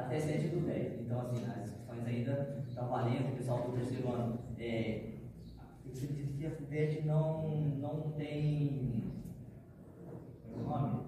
até 7/10. Então, assim, as inscrições ainda estão valendo. O pessoal do terceiro ano, eu acredito que a FUVEST não tem, como é o nome?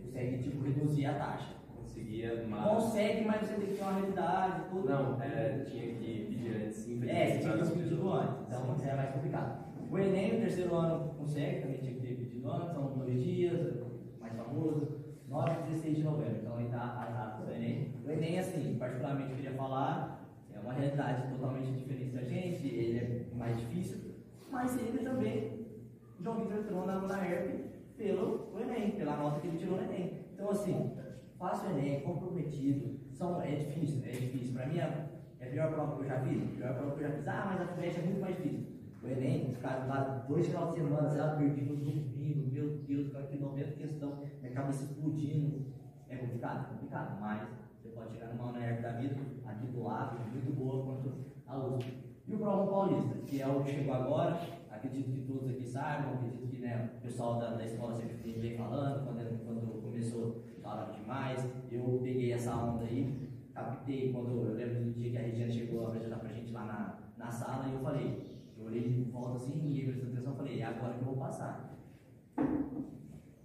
Consegue, tipo, reduzir a taxa. Conseguia, mas... Consegue, mas você tem que ter uma realidade, tudo. Não, tinha que pedir antes, sim. Você tinha que ter pedido antes, então é mais complicado. O Enem, no terceiro ano, consegue, também tinha que ter pedido antes, são 2 dias, mais famoso, 9 e 16 de novembro, então aí tá a data do Enem. O Enem, assim, particularmente eu queria falar, é uma realidade totalmente diferente da gente, ele é mais difícil, mas ele também, o João Vitor entrou na ERP pelo Enem, pela nota que ele tirou no Enem. Então, assim, faça o Enem, comprometido, é difícil. Para mim, é a pior prova que eu já fiz. Mas a FUVEST é muito mais difícil. O Enem, os caras lá, 2 finais de semana, sei lá, perdi no domingo, meu Deus, cara, que 90 questão, minha cabeça explodindo. É complicado, mas você pode chegar numa UNERP da vida, aqui do lado, muito boa quanto a USP. E o Provão Paulista, que é o que chegou agora, acredito que todos aqui saibam, acredito que, né, o pessoal da escola sempre vem falando, quando começou, falaram demais, eu peguei essa onda aí, captei, eu lembro do dia que a Regiane chegou a apresentar pra gente lá na sala, e eu olhei de volta assim, ninguém prestou atenção, falei, é agora que eu vou passar.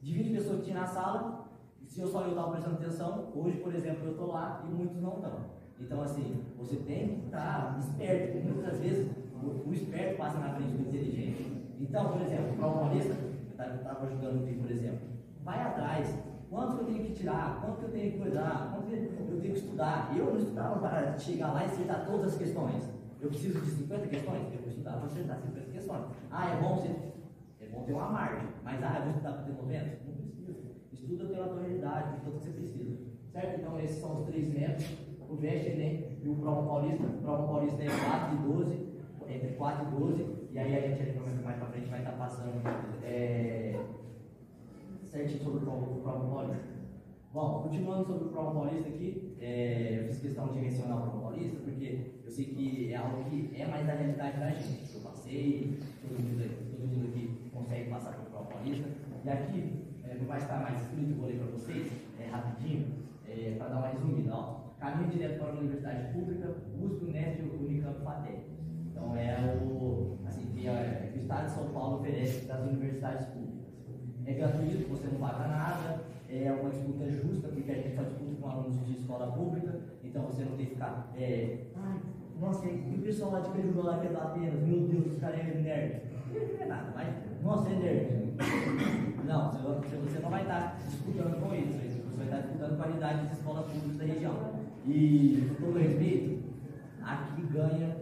De 20 pessoas que tinha na sala, se eu estava prestando atenção, hoje, por exemplo, eu estou lá e muitos não estão. Então, assim, você tem que estar esperto, porque muitas vezes o esperto passa na frente do inteligente. Então, por exemplo, para o Paulista, eu estava ajudando aqui, por exemplo, vai atrás, quanto que eu tenho que tirar, quanto que eu tenho que cuidar, quanto que eu tenho que estudar. Eu não estudava para chegar lá e acertar todas as questões. Eu preciso de 50 questões, eu vou estudar para acertar 50 questões. É bom ter uma margem, mas eu vou estudar para ter 90? Não precisa. Estuda pela tua realidade, tanto que você precisa. Certo? Então, esses são os 3 métodos: o VEST, Enem e o Provão Paulista. O Provão Paulista é 4 e 12, entre 4 e 12, e aí a gente ali mais para frente vai estar passando certinho sobre o Provão Paulista. Bom, continuando sobre o Provão Paulista aqui, eu fiz questão de mencionar o Provão Paulista, porque eu sei que é algo que é mais da realidade da gente. Eu passei, todo mundo aqui consegue passar pelo Provão Paulista, e aqui não vai estar mais escrito, vou ler para vocês, rapidinho, para dar uma resumida. Caminho direto para a universidade pública, USP, Unesp, Unicamp, FATEC. Então o Estado de São Paulo oferece das universidades públicas. É gratuito, você não paga nada, é uma disputa justa, porque a gente só disputa com alunos de escola pública, então você não tem que ficar, nossa, e o pessoal lá de Pejuba lá que é da Atenas, meu Deus, os caras é nerd. Não é nada, mas, nossa, é nerd. Não, você não vai estar disputando com isso, você vai estar disputando qualidade das escolas públicas da região. E, com todo respeito, aqui ganha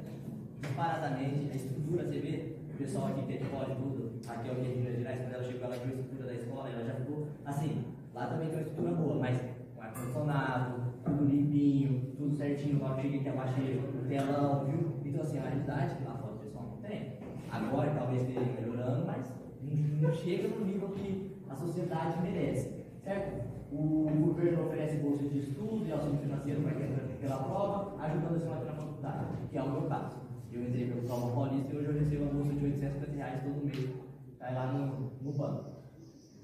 disparadamente a estrutura. Você vê o pessoal aqui que é de pode tudo, aqui é o que é de Minas Gerais, quando ela chegou, ela viu a estrutura da escola, ela já ficou assim. Lá também tem uma estrutura boa, mas com ar-condicionado, tudo limpinho, tudo certinho. Na hora que cheguei aqui, abaixei o telão, viu? Então, assim, a realidade que lá fora o pessoal não tem. Agora talvez esteja melhorando, mas não chega no nível que a sociedade merece, certo? O governo oferece bolsa de estudo e auxílio financeiro para quem entra pela prova, ajudando a se manter na faculdade, que é o meu caso. Eu entrei pelo Provão Paulista e hoje eu recebo uma bolsa de R$850 todo mês, cai lá no banco.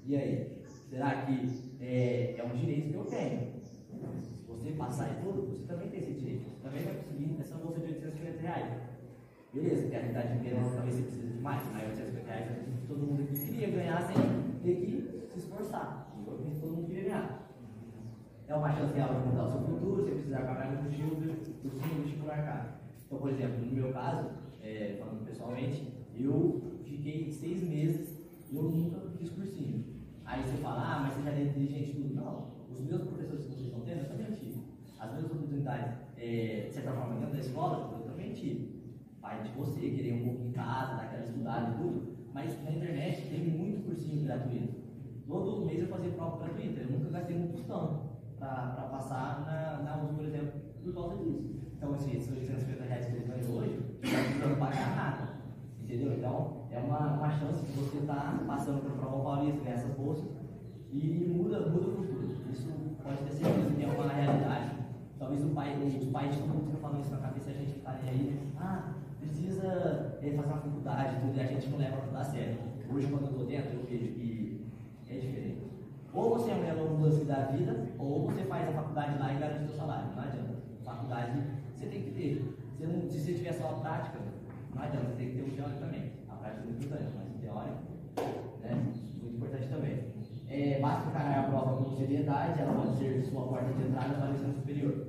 E aí? Será que é um direito que eu tenho? Se você passar em tudo, você também tem esse direito. Você também vai conseguir essa bolsa de R$850. Beleza, que a realidade inteira talvez você precise de mais, mas R$850 todo mundo queria ganhar sem ter que se esforçar. Todo mundo queria ganhar. É uma chance real de mudar o seu futuro, você precisar pagar no vestibular caro. Então, por exemplo, no meu caso, falando pessoalmente, eu fiquei 6 meses e eu nunca fiz cursinho. Aí você fala, mas você já é inteligente tudo. Não, os meus professores que vocês estão tendo, eu também tive. As minhas oportunidades, de certa forma, dentro da escola, eu também tive. Pai de você, querer um pouco em casa, dar aquela estudada e tudo, mas na internet tem muito cursinho gratuito. Todo mês eu fazia prova gratuita, eu nunca gastei um tostão para passar na USP, por exemplo, por causa disso. Então, esses R$850 que eles ganham hoje, não está precisando pagar nada, entendeu? Então, é uma chance de você estar passando pelo Provão Paulista, ganhar essas bolsas, e muda o futuro. Isso pode ter certeza que é uma realidade. Talvez os pais de todo mundo ficam falando isso na cabeça, a gente fica aí, precisa fazer uma faculdade, tudo, e a gente não leva tudo a sério. Hoje, quando eu estou dentro, eu vejo que é diferente. Ou você é um Elon Musk da vida, ou você faz a faculdade lá e garante o seu salário. Não adianta. Faculdade você tem que ter. Se você tiver só a prática, não adianta, você tem que ter o teórico também. A prática é muito importante, mas o teórico, né, muito importante também. Basta encarar a prova com seriedade, ela pode ser sua porta de entrada para o ensino superior.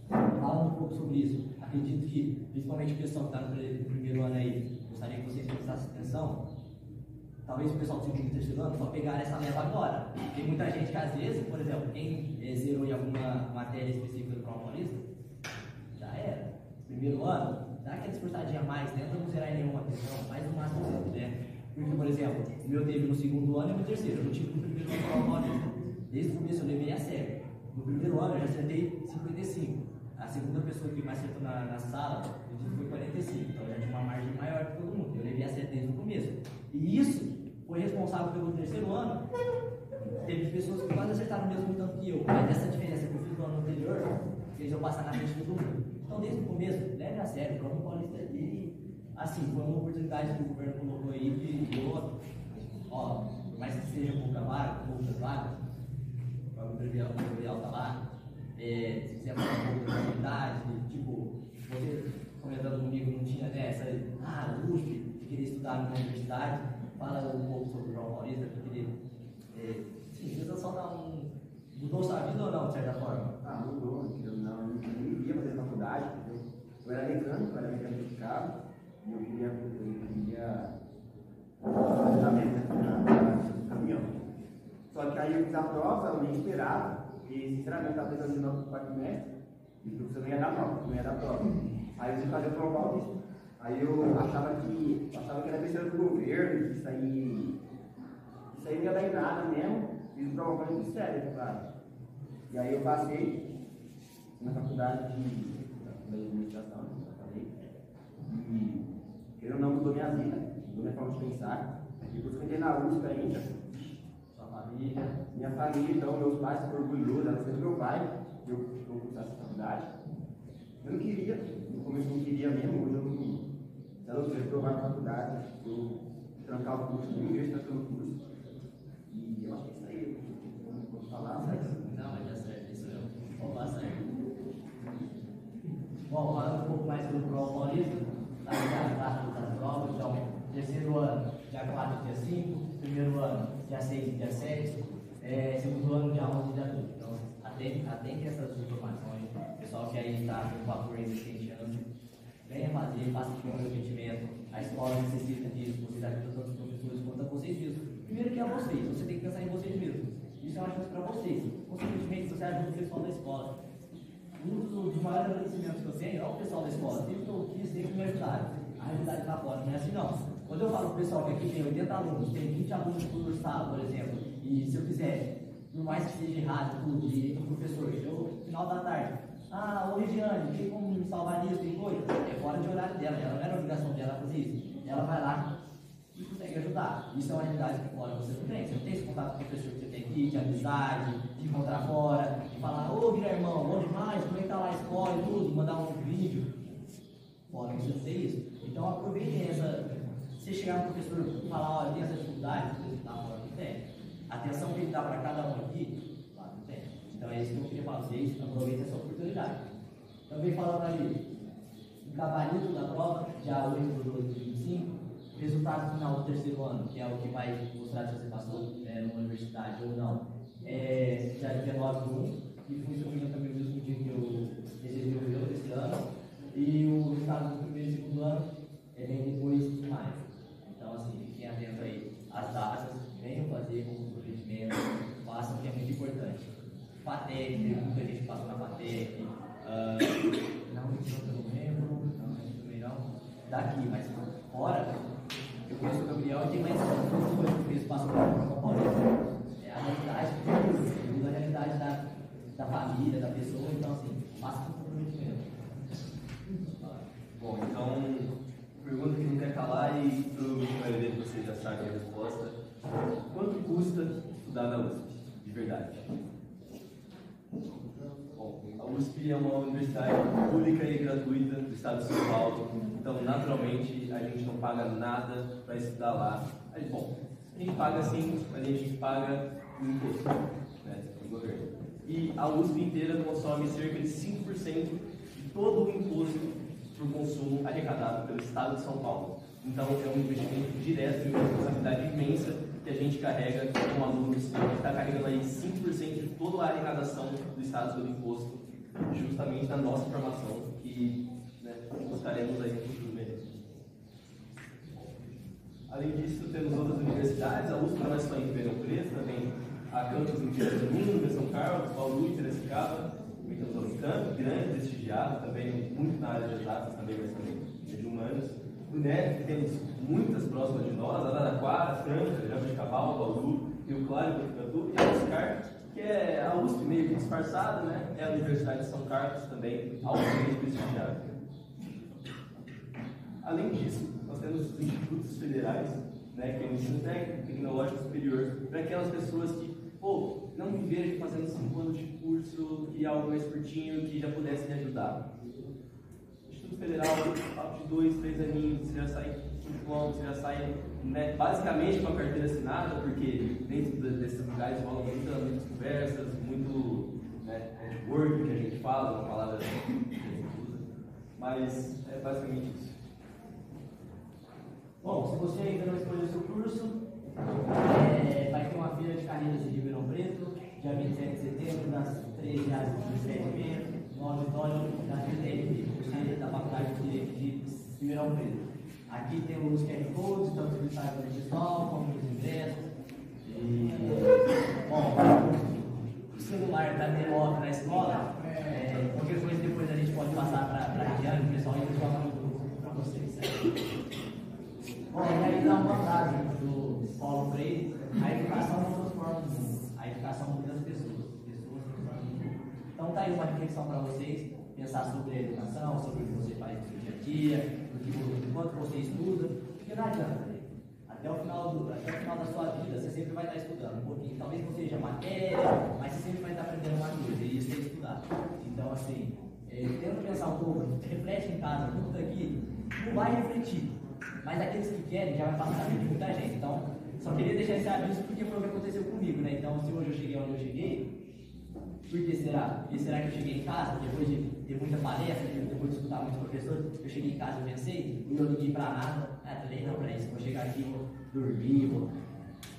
Falando um pouco sobre isso, acredito que, principalmente o pessoal que está no primeiro ano aí, gostaria que vocês prestassem atenção. Talvez o pessoal do segundo e terceiro ano só pegar essa leva agora. Tem muita gente que, às vezes, por exemplo, quem zerou em alguma matéria específica do Prova Paulista, já era. Primeiro ano, dá aquela esforçadinha a mais, tenta não zerar em nenhuma questão, faz o máximo que você puder. Porque, por exemplo, o meu teve no segundo ano e no terceiro. Eu não tive no primeiro ano do Prova Paulista. Desde o começo eu levei a sério. No primeiro ano eu já acertei 55. A segunda pessoa que mais acertou na sala, eu disse que foi 45. Então eu já tinha uma margem maior que todo mundo. Eu levei a sério desde o começo. E isso foi responsável pelo terceiro ano. Teve pessoas que quase acertaram o mesmo tanto que eu. Mas essa diferença que eu fiz no ano anterior fez eu passar na frente de todo mundo. Então desde o começo, leve a sério, Prova Paulista e assim, foi uma oportunidade que o governo colocou aí de ó, por mais que seja poucas vagas, para o tutorial tá lá. Se quiser falar um pouco da oportunidade, tipo, você comentando comigo não tinha essa, USP, de querer estudar na universidade, fala um pouco sobre o Prova Paulista, porque sim, tenta só dar mudou sua vida ou não, de certa forma? Mudou, eu não queria fazer faculdade, entendeu? Eu era mecânico de carro, e eu queria fazer caminhão. Só que aí eu fiz a prova, eu nem esperava, e sinceramente eu estava pensando no quarto semestre, e o professor não ia dar prova. Aí eu fui fazer o Prova Paulista. Aí eu achava que era besteira do governo, que isso aí não ia dar em nada mesmo, fiz o Prova Paulista sério, claro. E aí eu passei na faculdade de administração, e querendo ou não mudou minha vida, mudou minha forma de pensar. Depois que eu entrei na USP ainda, Sua família? Minha família, então, meus pais ficam orgulhosos, ela sempre meu pai, que eu vou cursar essa faculdade. Eu não queria, no começo eu não queria mesmo, hoje eu não queria. Ela eu queria provar a faculdade, eu trancar o curso, nem vejo trancando o curso. E eu acho que isso aí, eu vou falar, certo? Não, vai dar certo, isso mesmo. Vamos lá, certo. Bom, falando um pouco mais sobre o Prova Paulista, as datas das provas, então, terceiro ano, dia 4 dia 5, primeiro ano, dia 6 dia 7, segundo ano, dia 11 dia 12. Então, atente essas informações. O pessoal que aí está com vapor resistente, venha fazer, faça o comprometimento. A escola necessita disso, vocês ajudam tanto os professores quanto a vocês mesmos. Primeiro que é vocês, você tem que pensar em vocês mesmos. Isso é uma chance para vocês. Consequentemente, você ajuda o pessoal da escola. Um dos maiores agradecimentos que eu tenho é o pessoal da escola. Sempre que eu quis, sempre me ajudaram. A realidade está fora, não é assim não. Quando eu falo para o pessoal que aqui tem 80 alunos, tem 20 alunos por sala, por exemplo, e se eu quiser, por mais que seja errado tudo, e o professor, no final da tarde, ô Regiane, tem como me salvar nisso, tem coisa? É fora de horário dela, ela não era obrigação dela fazer isso. Ela vai lá e consegue ajudar. Isso é uma realidade que fora você não tem. Você não tem esse contato com o professor que você tem aqui, de amizade, de encontrar fora, de falar, ô Guilhermão, bom demais, como é que tá lá a escola e tudo, mandar um vídeo. Fora você não tem isso. Então aproveitem essa. Você chegar no professor e falar, olha, tem essa dificuldade, você está fora, não tem. A atenção que ele dá para cada um aqui, lá não tem. Então é isso que eu queria falar para vocês, aproveitem essa oportunidade. Também falando ali, o gabarito da prova, dia 8 de 2025, resultado final do terceiro ano, que é o que vai mostrar se você passou numa universidade ou não, dia 19 de 1, e foi também o mesmo dia que eu recebi o meu desse ano, e o resultado do primeiro e segundo ano vem depois de maio. Então, assim, fiquem atentos aí às datas, venham fazer o comprometimento, façam, que é muito importante. FATEC, muita gente passou na FATEC, não lembro, também não, daqui, mas fora, eu conheço o Gabriel e tem mais coisas que eles passam para o Prova Paulista. É a realidade, a realidade da família, da pessoa, então assim, faça o comprometimento. Bom, então, pergunta que não quer calar e provavelmente a maioria de vocês já sabe a resposta. Quanto custa estudar na USP, de verdade? Bom, a USP é uma universidade pública e gratuita do estado de São Paulo, então naturalmente a gente não paga nada para estudar lá. Aí, bom, a gente paga sim, mas a gente paga do imposto, né, do governo. E a USP inteira consome cerca de 5% de todo o imposto para o consumo arrecadado pelo Estado de São Paulo. Então, é um investimento direto e uma responsabilidade imensa que a gente carrega como alunos. A gente está carregando aí 5% de toda a arrecadação do Estado sobre imposto, justamente na nossa formação, que, né, buscaremos aí no futuro melhor. Além disso, temos outras universidades. A USP não é só em Ribeirão Preto, também a campus em Pirassununga, São Carlos, Bauru e Piracicaba. Também temos a Unicamp, grande, prestigiado, também muito na área de exatas, também, mas também de humanos. O NEF, temos muitas próximas de nós, Araraquara, Franca, Jabuticabal, Bauru, Rio Claro, Botucatu, e a USCar, que é a USP meio que disfarçada, né? É a Universidade de São Carlos, também altamente prestigiada. Além disso, nós temos os institutos federais, né, que é o ensino técnico, tecnológico superior, para aquelas pessoas que, pô, não me vejo fazendo 5 anos de curso e algo mais curtinho que já pudesse me ajudar. Instituto Federal, papo de 2, 3 aninhos, você já sai com diploma, você já sai, né, basicamente com a carteira assinada, porque dentro desses lugares rolam muitas conversas, muito, né, networking que a gente fala, uma palavra que a gente usa, mas é basicamente isso. Bom, se você ainda não escolheu o seu curso, vai ter uma feira de carreiras em Ribeirão Preto, dia 27 de setembro, das 13 às 17h30, no auditório da FITEC, da Faculdade de Direito de Ribeirão Preto. Aqui temos QR Codes, tanto do site do pessoal, como dos ingressos. Bom, o celular está meio off na escola, qualquer coisa depois a gente pode passar para a Regiane, o pessoal ainda joga no grupo para vocês. Bom, e aí dá uma frase do Paulo Freire: a educação não transforma o mundo, a educação muda as pessoas transformam o mundo. Então tá aí uma reflexão para vocês, pensar sobre a educação, sobre o que você faz no seu dia a dia, do quanto você estuda, porque não adianta, até o final da sua vida, você sempre vai estar estudando um pouquinho, talvez não seja matéria, mas você sempre vai estar aprendendo uma coisa, e isso é estudar. Então assim, tendo pensar um pouco, reflete em casa, tudo aqui, não vai refletir. Mas aqueles que querem já vai passar na vida de muita gente. Então, só queria deixar esse aviso porque foi o que aconteceu comigo, né? Então, se hoje eu cheguei onde eu cheguei, por que será? Porque será que eu cheguei em casa, depois de ter muita palestra, depois de escutar muitos professores, eu cheguei em casa e pensei, e eu não liguei pra nada, falei, não, pra isso, vou chegar aqui, vou dormir, vou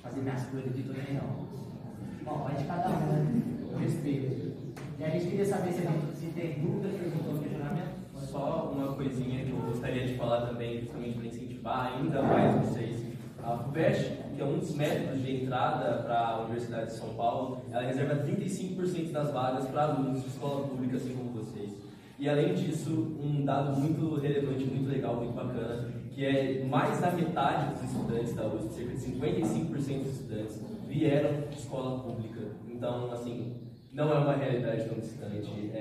fazer minhas coisas aqui também, não. Bom, vai de cada um, né? Eu respeito. E a gente queria saber se tem dúvidas, perguntas, questionamento. Só uma coisinha que eu gostaria de falar também, justamente para incentivar ainda mais vocês. A FUVEST, que é um dos métodos de entrada para a Universidade de São Paulo, ela reserva 35% das vagas para alunos de escola pública, assim como vocês. E além disso, um dado muito relevante, muito legal, muito bacana, que é mais da metade dos estudantes da USP, cerca de 55% dos estudantes, vieram de escola pública. Então, assim, não é uma realidade tão distante.